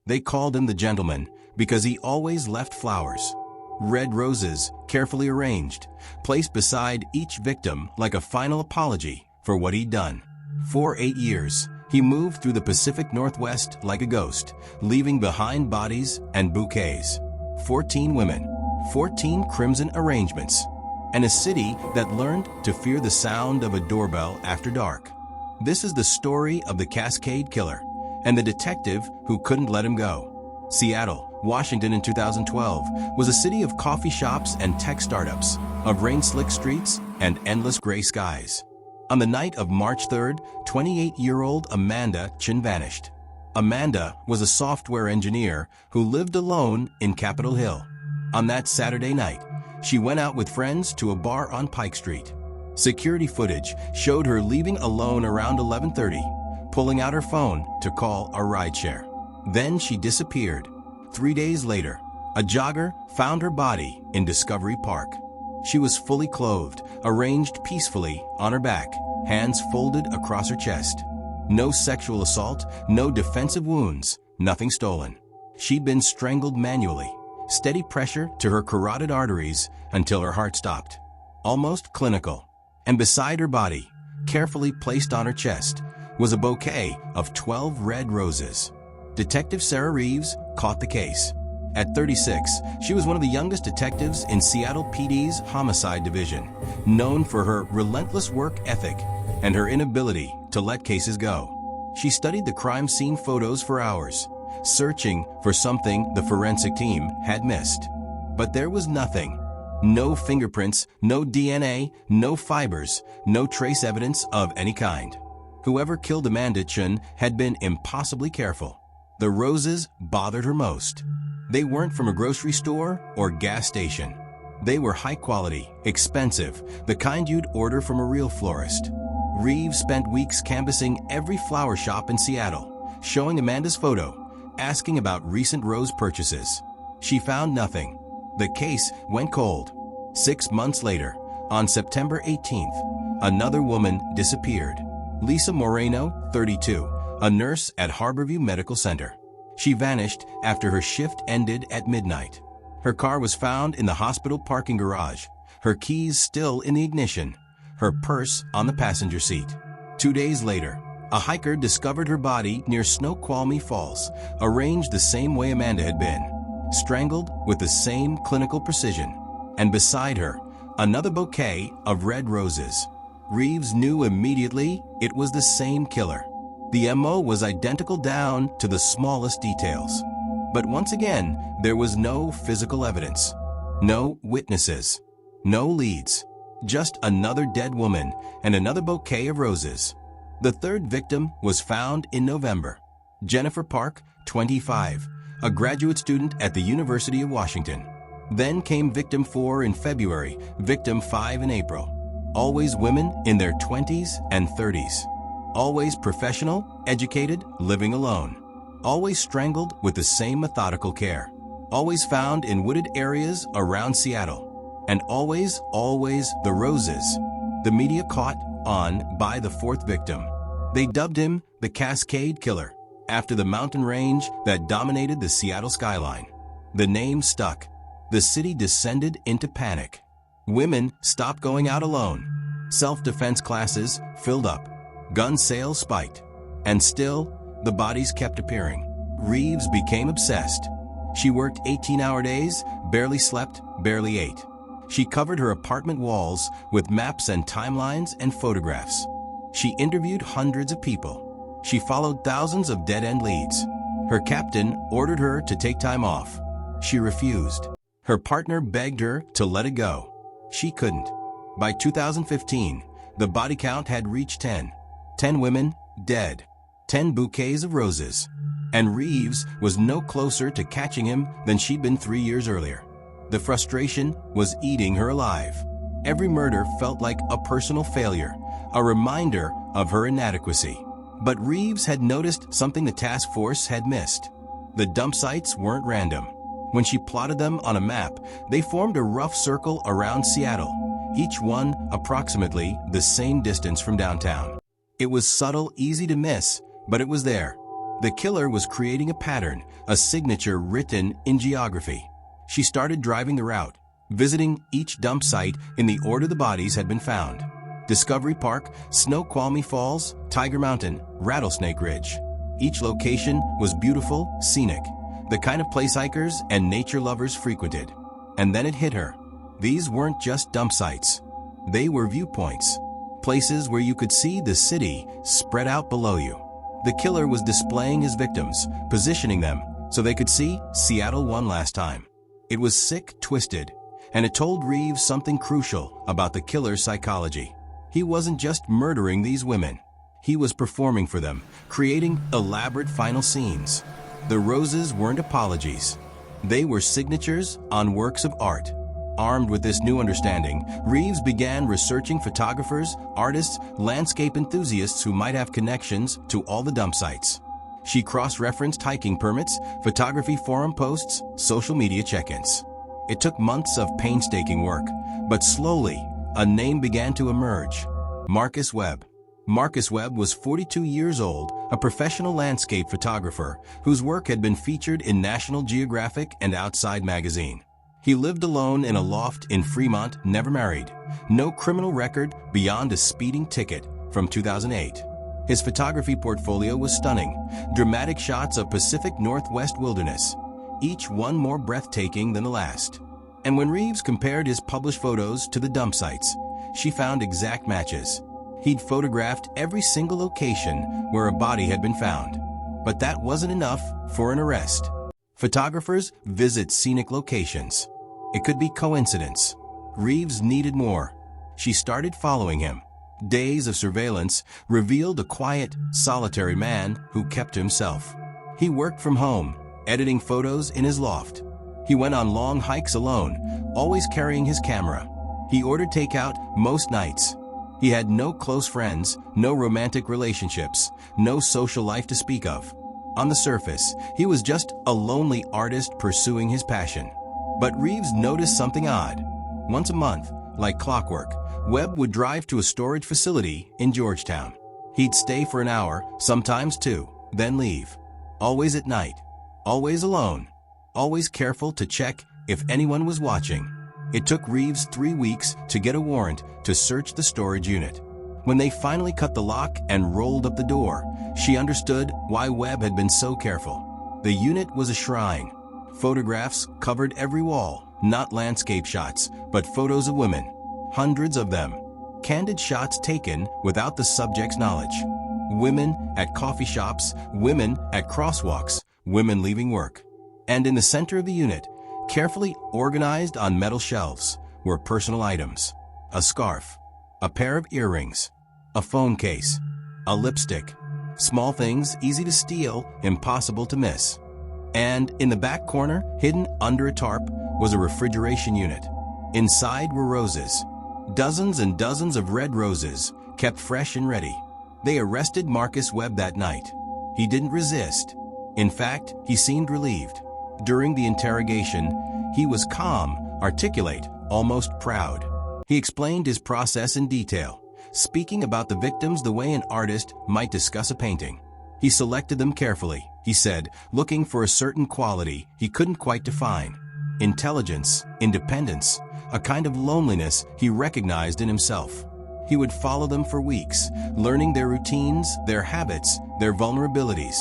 They called him the gentleman because he always left flowers. Red roses, carefully arranged, placed beside each victim like a final apology for what he'd done. For 8 years, he moved through the Pacific Northwest like a ghost, leaving behind bodies and bouquets. 14 women, 14 crimson arrangements, and a city that learned to fear the sound of a doorbell after dark. This is the story of the Cascade Killer and the detective who couldn't let him go. Seattle, Washington in 2012 was a city of coffee shops and tech startups, of rain-slick streets and endless gray skies. On the night of March 3rd, 28-year-old Amanda Chin vanished. Amanda was a software engineer who lived alone in Capitol Hill. On that Saturday night, she went out with friends to a bar on Pike Street. Security footage showed her leaving alone around 11:30, pulling out her phone to call a rideshare. Then she disappeared. 3 days later, a jogger found her body in Discovery Park. She was fully clothed, arranged peacefully on her back, hands folded across her chest. No sexual assault, no defensive wounds, nothing stolen. She'd been strangled manually, steady pressure to her carotid arteries until her heart stopped. Almost clinical. And beside her body, carefully placed on her chest, was a bouquet of 12 red roses. Detective Sarah Reeves caught the case. At 36, she was one of the youngest detectives in Seattle PD's Homicide Division, known for her relentless work ethic and her inability to let cases go. She studied the crime scene photos for hours, searching for something the forensic team had missed. But there was nothing. No fingerprints, no DNA, no fibers, no trace evidence of any kind. Whoever killed Amanda Chin had been impossibly careful. The roses bothered her most. They weren't from a grocery store or gas station. They were high quality, expensive, the kind you'd order from a real florist. Reeves spent weeks canvassing every flower shop in Seattle, showing Amanda's photo, asking about recent rose purchases. She found nothing. The case went cold. 6 months later, on September 18th, another woman disappeared. Lisa Moreno, 32, a nurse at Harborview Medical Center. She vanished after her shift ended at midnight. Her car was found in the hospital parking garage, her keys still in the ignition, her purse on the passenger seat. 2 days later, a hiker discovered her body near Snoqualmie Falls, arranged the same way Amanda had been, strangled with the same clinical precision. And beside her, another bouquet of red roses. Reeves knew immediately it was the same killer. The MO was identical down to the smallest details. But once again, there was no physical evidence, no witnesses, no leads, just another dead woman and another bouquet of roses. The third victim was found in November. Jennifer Park, 25, a graduate student at the University of Washington. Then came victim 4 in February, victim 5 in April. Always women in their 20s and 30s. Always professional, educated, living alone. Always strangled with the same methodical care. Always found in wooded areas around Seattle. And always the roses. The media caught on by the fourth victim. They dubbed him the Cascade Killer, after the mountain range that dominated the Seattle skyline. The name stuck. The city descended into panic. Women stopped going out alone. Self-defense classes filled up. Gun sales spiked. And still, the bodies kept appearing. Reeves became obsessed. She worked 18-hour days, barely slept, barely ate. She covered her apartment walls with maps and timelines and photographs. She interviewed hundreds of people. She followed thousands of dead-end leads. Her captain ordered her to take time off. She refused. Her partner begged her to let it go. She couldn't. By 2015, the body count had reached 10. 10 women dead. 10 bouquets of roses. And Reeves was no closer to catching him than she'd been 3 years earlier. The frustration was eating her alive. Every murder felt like a personal failure, a reminder of her inadequacy. But Reeves had noticed something the task force had missed. The dump sites weren't random. When she plotted them on a map, they formed a rough circle around Seattle, each one approximately the same distance from downtown. It was subtle, easy to miss, but it was there. The killer was creating a pattern, a signature written in geography. She started driving the route, visiting each dump site in the order the bodies had been found. Discovery Park, Snoqualmie Falls, Tiger Mountain, Rattlesnake Ridge. Each location was beautiful, scenic, the kind of place hikers and nature lovers frequented. And then it hit her. These weren't just dump sites. They were viewpoints, places where you could see the city spread out below you. The killer was displaying his victims, positioning them so they could see Seattle one last time. It was sick, twisted, and it told Reeves something crucial about the killer's psychology. He wasn't just murdering these women. He was performing for them, creating elaborate final scenes. The roses weren't apologies. They were signatures on works of art. Armed with this new understanding, Reeves began researching photographers, artists, landscape enthusiasts who might have connections to all the dump sites. She cross-referenced hiking permits, photography forum posts, social media check-ins. It took months of painstaking work, but slowly, a name began to emerge. Marcus Webb. Marcus Webb was 42 years old, a professional landscape photographer whose work had been featured in National Geographic and Outside magazine. He lived alone in a loft in Fremont, never married. No criminal record beyond a speeding ticket from 2008. His photography portfolio was stunning, dramatic shots of Pacific Northwest wilderness, each one more breathtaking than the last. And when Reeves compared his published photos to the dump sites, she found exact matches. He'd photographed every single location where a body had been found. But that wasn't enough for an arrest. Photographers visit scenic locations. It could be coincidence. Reeves needed more. She started following him. Days of surveillance revealed a quiet, solitary man who kept to himself. He worked from home, editing photos in his loft. He went on long hikes alone, always carrying his camera. He ordered takeout most nights. He had no close friends, no romantic relationships, no social life to speak of. On the surface, he was just a lonely artist pursuing his passion. But Reeves noticed something odd. Once a month, like clockwork, Webb would drive to a storage facility in Georgetown. He'd stay for an hour, sometimes two, then leave. Always at night, always alone, always careful to check if anyone was watching. It took Reeves 3 weeks to get a warrant to search the storage unit. When they finally cut the lock and rolled up the door, she understood why Webb had been so careful. The unit was a shrine. Photographs covered every wall, not landscape shots, but photos of women. Hundreds of them. Candid shots taken without the subject's knowledge. Women at coffee shops, women at crosswalks, women leaving work. And in the center of the unit, carefully organized on metal shelves, were personal items. A scarf, a pair of earrings, a phone case, a lipstick. Small things easy to steal, impossible to miss. And in the back corner, hidden under a tarp, was a refrigeration unit. Inside were roses. Dozens and dozens of red roses, kept fresh and ready. They arrested Marcus Webb that night. He didn't resist. In fact, he seemed relieved. During the interrogation, he was calm, articulate, almost proud. He explained his process in detail, speaking about the victims the way an artist might discuss a painting. He selected them carefully, he said, looking for a certain quality he couldn't quite define. Intelligence, independence, a kind of loneliness he recognized in himself. He would follow them for weeks, learning their routines, their habits, their vulnerabilities.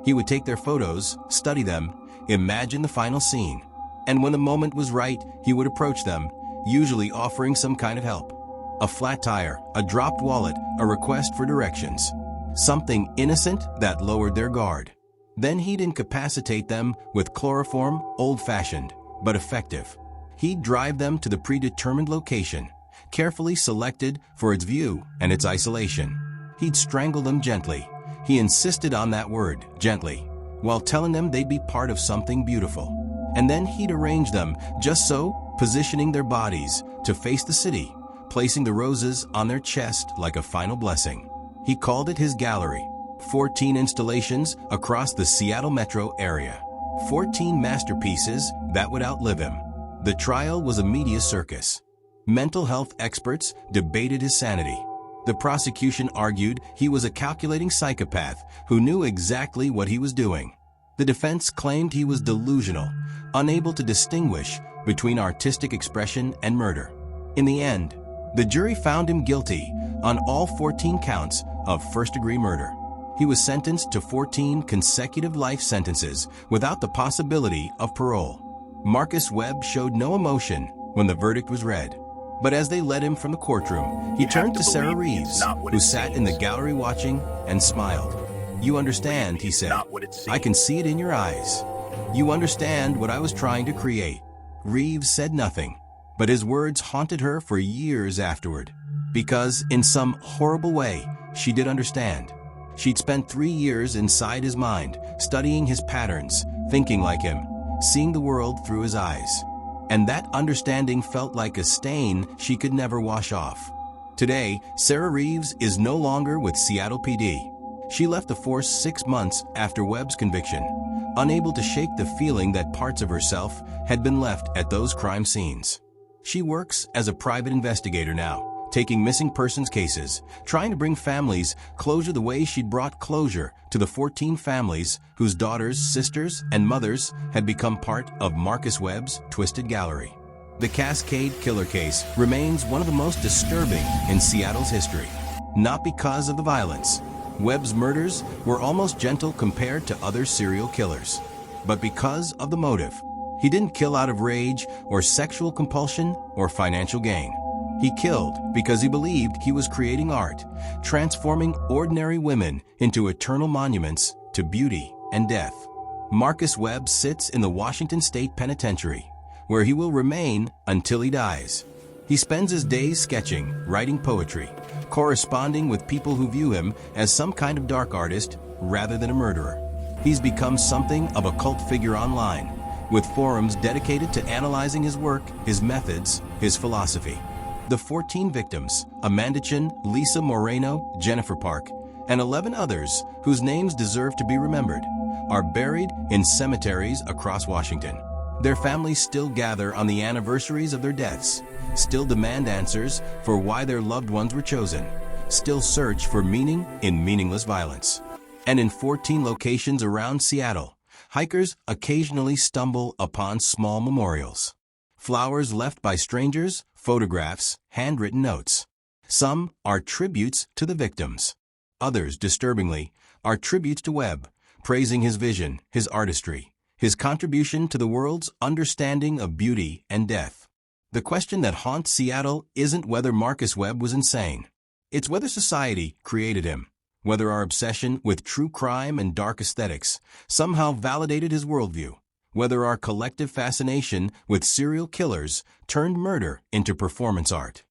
He would take their photos, study them, imagine the final scene. And when the moment was right, he would approach them, usually offering some kind of help. A flat tire, a dropped wallet, a request for directions. Something innocent that lowered their guard. Then he'd incapacitate them with chloroform, old-fashioned, but effective. He'd drive them to the predetermined location, carefully selected for its view and its isolation. He'd strangle them gently. He insisted on that word, gently, while telling them they'd be part of something beautiful. And then he'd arrange them just so, positioning their bodies to face the city, placing the roses on their chest like a final blessing. He called it his gallery. 14 installations across the Seattle metro area. 14 masterpieces that would outlive him. The trial was a media circus. Mental health experts debated his sanity. The prosecution argued he was a calculating psychopath who knew exactly what he was doing. The defense claimed he was delusional, unable to distinguish between artistic expression and murder. In the end, the jury found him guilty on all 14 counts of first-degree murder. He was sentenced to 14 consecutive life sentences without the possibility of parole. Marcus Webb showed no emotion when the verdict was read. But as they led him from the courtroom, he turned to Sarah Reeves, who sat in the gallery watching, and smiled. "You understand," he said. "I can see it in your eyes. You understand what I was trying to create." Reeves said nothing, but his words haunted her for years afterward. Because, in some horrible way, she did understand. She'd spent 3 years inside his mind, studying his patterns, thinking like him, seeing the world through his eyes. And that understanding felt like a stain she could never wash off. Today, Sarah Reeves is no longer with Seattle PD. She left the force 6 months after Webb's conviction, unable to shake the feeling that parts of herself had been left at those crime scenes. She works as a private investigator now, taking missing persons cases, trying to bring families closure the way she'd brought closure to the 14 families whose daughters, sisters, and mothers had become part of Marcus Webb's twisted gallery. The Cascade Killer case remains one of the most disturbing in Seattle's history. Not because of the violence. Webb's murders were almost gentle compared to other serial killers, but because of the motive. He didn't kill out of rage or sexual compulsion or financial gain. He killed because he believed he was creating art, transforming ordinary women into eternal monuments to beauty and death. Marcus Webb sits in the Washington State Penitentiary, where he will remain until he dies. He spends his days sketching, writing poetry, corresponding with people who view him as some kind of dark artist rather than a murderer. He's become something of a cult figure online, with forums dedicated to analyzing his work, his methods, his philosophy. The 14 victims, Amanda Chin, Lisa Moreno, Jennifer Park, and 11 others whose names deserve to be remembered, are buried in cemeteries across Washington. Their families still gather on the anniversaries of their deaths, still demand answers for why their loved ones were chosen, still search for meaning in meaningless violence. And in 14 locations around Seattle, hikers occasionally stumble upon small memorials. Flowers left by strangers, photographs, handwritten notes. Some are tributes to the victims. Others, disturbingly, are tributes to Webb, praising his vision, his artistry, his contribution to the world's understanding of beauty and death. The question that haunts Seattle isn't whether Marcus Webb was insane. It's whether society created him, whether our obsession with true crime and dark aesthetics somehow validated his worldview, whether our collective fascination with serial killers turned murder into performance art.